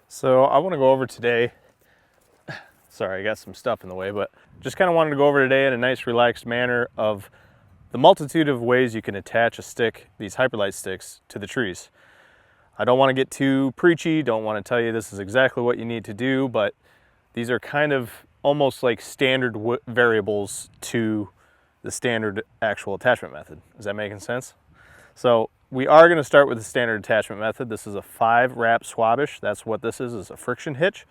So I want to go over today, sorry I got some stuff in the way, but just kind of wanted to go over today in a nice relaxed manner of the multitude of ways you can attach a stick, these Hyperlite sticks, to the trees. I don't want to get too preachy, don't want to tell you this is exactly what you need to do, but these are kind of almost like standard variables to the standard actual attachment method. Is that making sense? So we are going to start with the standard attachment method. This is a 5-wrap swabish. That's what this is a friction hitch.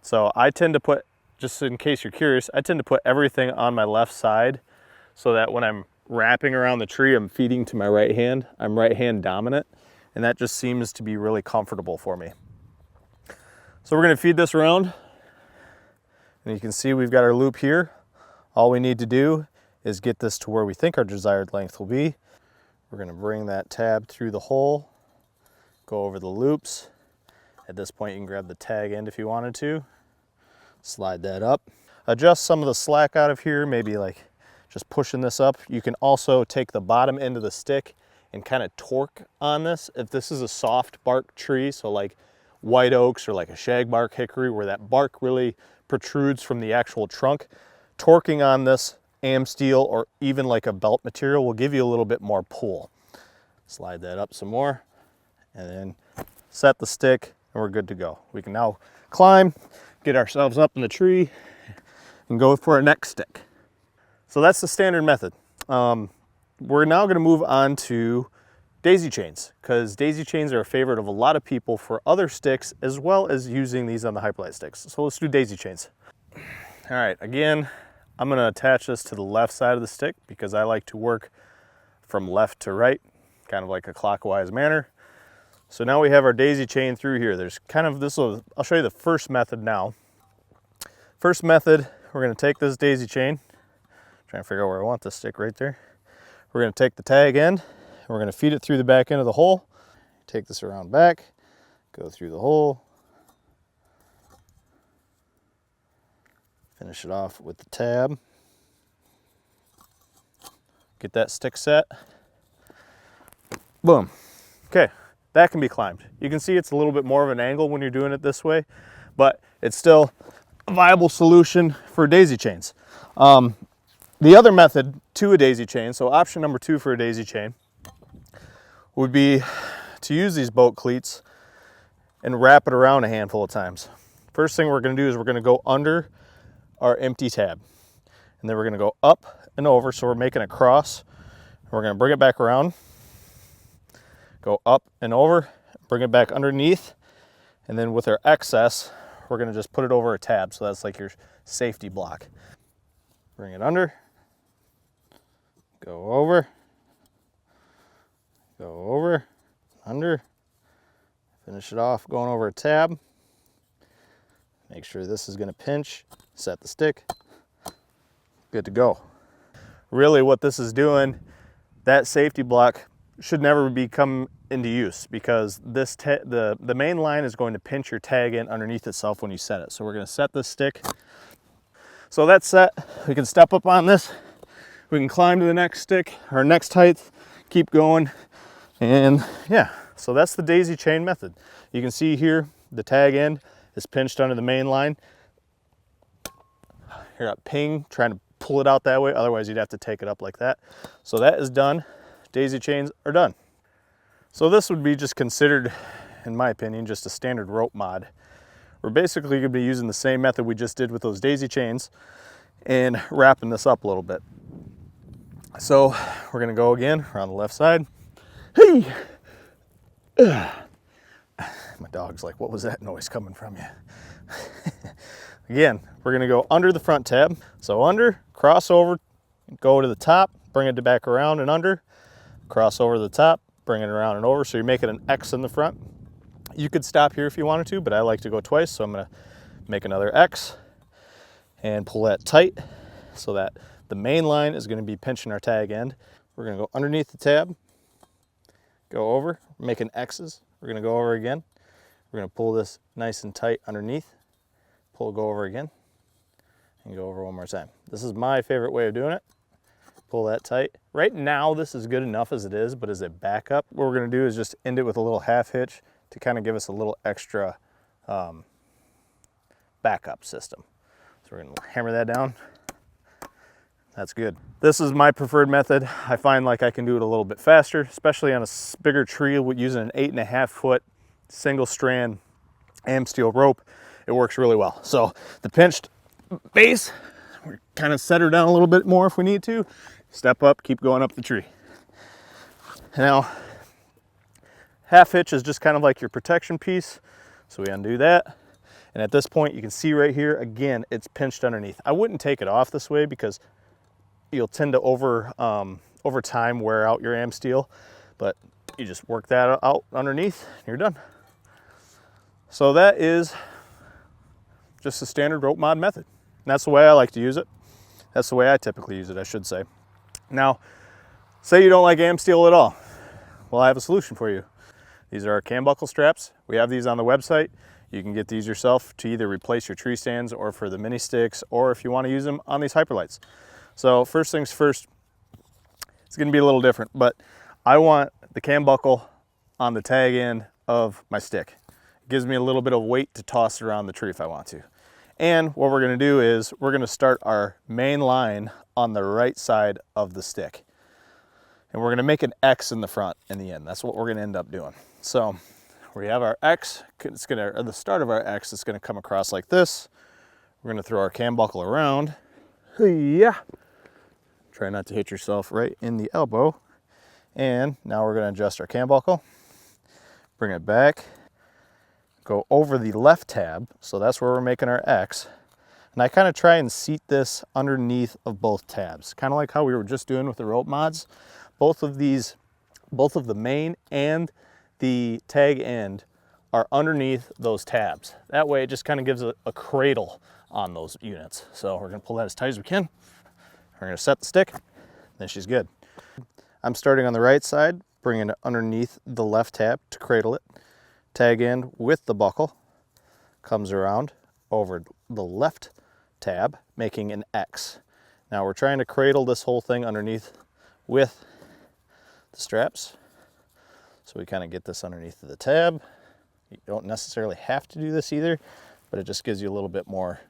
So I tend to put, just in case you're curious, I tend to put everything on my left side so that when I'm wrapping around the tree, I'm feeding to my right hand. I'm right hand dominant, and that just seems to be really comfortable for me. So we're going to feed this around, and you can see we've got our loop here. All we need to do is get this to where we think our desired length will be. We're going to bring that tab through the hole, go over the loops. At this point, you can grab the tag end if you wanted to. Slide that up. Adjust some of the slack out of here, maybe like just pushing this up. You can also take the bottom end of the stick and kind of torque on this. If this is a soft bark tree, so like white oaks or like a shagbark hickory where that bark really protrudes from the actual trunk, torquing on this am steel or even like a belt material will give you a little bit more pull. Slide that up some more and then set the stick and we're good to go. We can now climb, get ourselves up in the tree and go for our next stick. So that's the standard method. We're now going to move on to daisy chains, because daisy chains are a favorite of a lot of people for other sticks as well as using these on the Hyperlite sticks. So let's do daisy chains. All right, again, I'm going to attach this to the left side of the stick because I like to work from left to right, kind of like a clockwise manner. So now we have our daisy chain through here. There's kind of this, I'll show you the first method now. First method, we're going to take this daisy chain, trying to figure out where I want this stick right there. We're going to take the tag end, and we're going to feed it through the back end of the hole. Take this around back, go through the hole, finish it off with the tab. Get that stick set. Boom. Okay, that can be climbed. You can see it's a little bit more of an angle when you're doing it this way, but it's still a viable solution for daisy chains. The other method to a daisy chain, so option number 2 for a daisy chain, would be to use these boat cleats and wrap it around a handful of times. First thing we're going to do is we're going to go under our empty tab, and then we're going to go up and over, so we're making a cross. We're going to bring it back around, go up and over, bring it back underneath, and then with our excess, we're going to just put it over a tab, so that's like your safety block. Bring it under, go over, under, finish it off going over a tab. Make sure this is going to pinch, set the stick, good to go. Really what this is doing, that safety block should never come into use because this the main line is going to pinch your tag in underneath itself when you set it. So we're going to set this stick. So that's set. We can step up on this. We can climb to the next stick, our next height, keep going. And yeah, so that's the daisy chain method. You can see here the tag end is pinched under the main line. Here at ping, trying to pull it out that way, otherwise you'd have to take it up like that. So that is done. Daisy chains are done. So this would be just considered, in my opinion, just a standard rope mod. We're basically going to be using the same method we just did with those daisy chains and wrapping this up a little bit. So we're going to go again around the left side. Hey! My dog's like, what was that noise coming from you? Again, we're going to go under the front tab. So under, cross over, go to the top, bring it back around and under, cross over the top, bring it around and over. So you're making an X in the front. You could stop here if you wanted to, but I like to go twice. So I'm going to make another X and pull that tight so that the main line is going to be pinching our tag end. We're going to go underneath the tab, go over, making X's. We're going to go over again. We're going to pull this nice and tight underneath, go over again, and go over one more time. This is my favorite way of doing it. Pull that tight. Right now, this is good enough as it is, but as a backup, what we're going to do is just end it with a little half hitch to kind of give us a little extra backup system. So we're gonna hammer that down. That's good. This is my preferred method. I find like I can do it a little bit faster, especially on a bigger tree with using an 8.5 foot single strand am steel rope. It works really well. So the pinched base, we kind of set her down a little bit more if we need to. Step up, keep going up the tree. Now, half hitch is just kind of like your protection piece. So we undo that. And at this point, you can see right here, again, it's pinched underneath. I wouldn't take it off this way because you'll tend to over time wear out your am steel, but you just work that out underneath and you're done. So that is just a standard rope mod method. And that's the way I like to use it. That's the way I typically use it, I should say. Now, say you don't like am steel at all. Well, I have a solution for you. These are our cam buckle straps. We have these on the website. You can get these yourself to either replace your tree stands or for the mini sticks, or if you want to use them on these Hyperlites. So first things first, it's going to be a little different, but I want the cam buckle on the tag end of my stick. It gives me a little bit of weight to toss around the tree if I want to. And what we're going to do is we're going to start our main line on the right side of the stick. And we're going to make an X in the front in the end. That's what we're going to end up doing. So we have our X, it's going to, or the start of our X is going to come across like this. We're going to throw our cam buckle around. Yeah. Try not to hit yourself right in the elbow. And now we're going to adjust our cam buckle, bring it back, go over the left tab. So that's where we're making our X. And I kind of try and seat this underneath of both tabs, kind of like how we were just doing with the rope mods. Both of these, both of the main and the tag end are underneath those tabs. That way it just kind of gives a cradle on those units. So we're going to pull that as tight as we can. We're going to set the stick, then she's good. I'm starting on the right side, bringing it underneath the left tab to cradle it. Tag end with the buckle, comes around over the left tab, making an X. Now we're trying to cradle this whole thing underneath with the straps. So we kind of get this underneath the tab. You don't necessarily have to do this either, but it just gives you a little bit more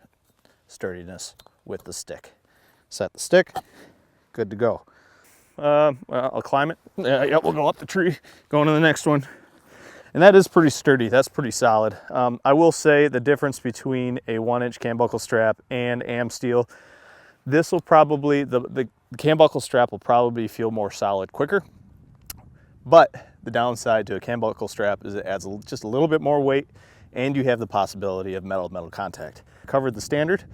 sturdiness with the stick. Set the stick, good to go. Well, I'll climb it. Yeah, we'll go up the tree, going to the next one. And that is pretty sturdy, that's pretty solid. I will say the difference between a 1-inch cam buckle strap and am steel, this will probably, the cam buckle strap will probably feel more solid quicker. But the downside to a cam buckle strap is it adds just a little bit more weight, and you have the possibility of metal-to-metal contact. Covered the standard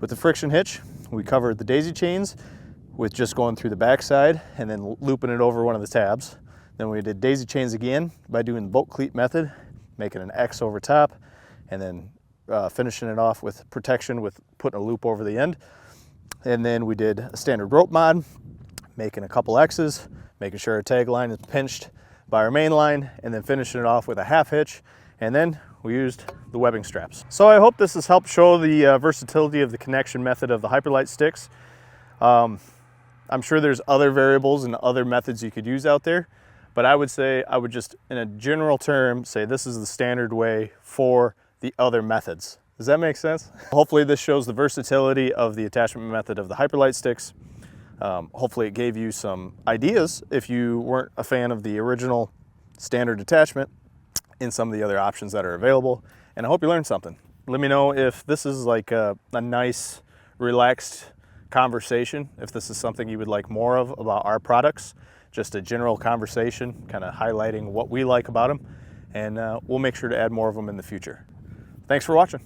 with the friction hitch. We covered the daisy chains with just going through the backside and then looping it over one of the tabs. Then we did daisy chains again by doing the bolt cleat method, making an X over top, and then finishing it off with protection with putting a loop over the end. And then we did a standard rope mod, making a couple X's, making sure our tag line is pinched by our main line, and then finishing it off with a half hitch. And then we used the webbing straps. So I hope this has helped show the versatility of the connection method of the Hyperlite sticks. I'm sure there's other variables and other methods you could use out there, but I would say, I would just, in a general term, say this is the standard way for the other methods. Does that make sense? Hopefully this shows the versatility of the attachment method of the Hyperlite sticks. Hopefully it gave you some ideas if you weren't a fan of the original standard attachment in some of the other options that are available. And I hope you learned something. Let me know if this is like a nice, relaxed conversation, if this is something you would like more of about our products, just a general conversation, kind of highlighting what we like about them. And we'll make sure to add more of them in the future. Thanks for watching.